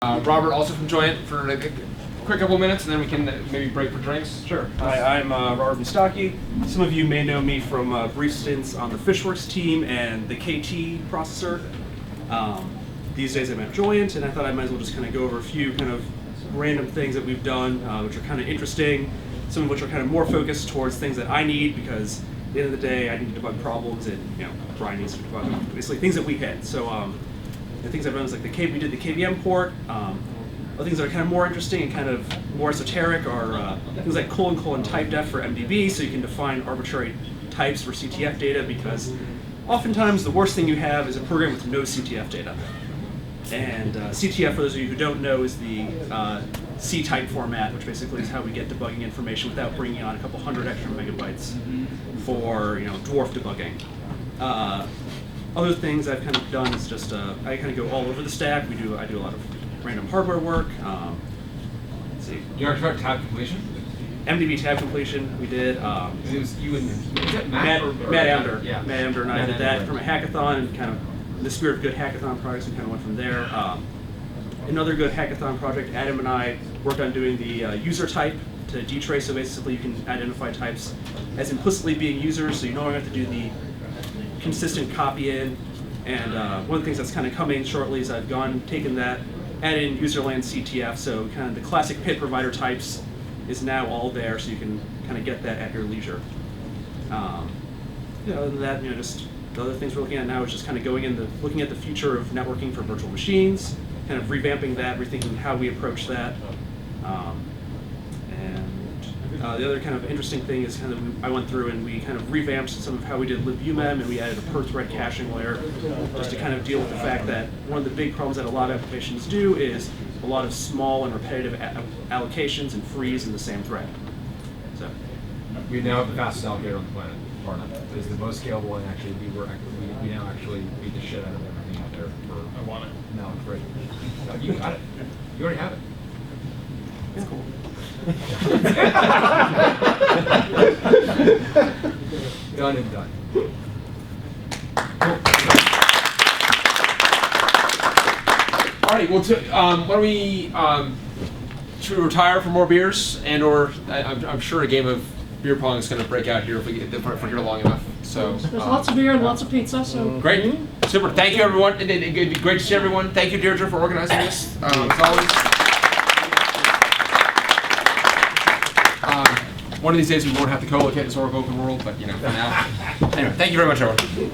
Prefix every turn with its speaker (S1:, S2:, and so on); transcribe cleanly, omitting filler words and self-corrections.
S1: Robert, also from Joyent, for a quick couple minutes, and then we can maybe break for drinks.
S2: Sure. Hi, I'm Robert Mustacchi. Some of you may know me from brief stints on the Fishworks team and the KT processor. These days I'm at Joyent, and I thought I might as well just kind of go over a few kind of random things that we've done, which are kind of interesting, some of which are kind of more focused towards things that I need, because at the end of the day I need to debug problems, and Brian needs to debug them. Basically things that we hit. So the things I've done is like we did the KVM port. Other things that are kind of more interesting and kind of more esoteric are things like : typedef for MDB, so you can define arbitrary types for CTF data, because oftentimes the worst thing you have is a program with no CTF data. And CTF, for those of you who don't know, is the C-type format, which basically is how we get debugging information without bringing on a couple hundred extra megabytes for dwarf debugging. Other things I've kind of done is just I kind of go all over the stack. I do a lot of random hardware work. Let's see.
S1: You already tried tab completion?
S2: MDB tab completion we did.
S1: It was you and
S2: Matt Amder.
S1: Yeah.
S2: Matt Amder and I did that from a hackathon, and kind of in the spirit of good hackathon projects, we kind of went from there. Another good hackathon project, Adam and I worked on doing the user type to dtrace, so basically you can identify types as implicitly being users, so you no longer have to do the consistent copy in. And one of the things that's kind of coming shortly is I've taken that, added in userland CTF, so kind of the classic PIT provider types is now all there, so you can kind of get that at your leisure. Other than that, just the other things we're looking at now is just kind of looking at the future of networking for virtual machines, kind of revamping that, rethinking how we approach that. The other kind of interesting thing is kind of I went through and we kind of revamped some of how we did libumem, and we added a per thread caching layer just to kind of deal with the fact that one of the big problems that a lot of applications do is a lot of small and repetitive allocations and freeze in the same thread. So
S1: we now have the fastest allocator on the planet. It is the most scalable, and actually we now actually beat the shit out of everything out there. I want it. No, it's great. No, you got it. You already have it.
S2: it's cool.
S1: Done and done. Cool. All right. Well, why don't we should we retire for more beers, and/or I'm sure a game of beer pong is going to break out here if we're here long enough. So
S3: there's lots of beer and lots of pizza. So
S1: great, super. Thank you, everyone. It'd be great to see everyone. Thank you, Deirdre, for organizing this. As always. One of these days we won't have to co-locate this Oracle open world, but for now. Anyway, thank you very much, everyone.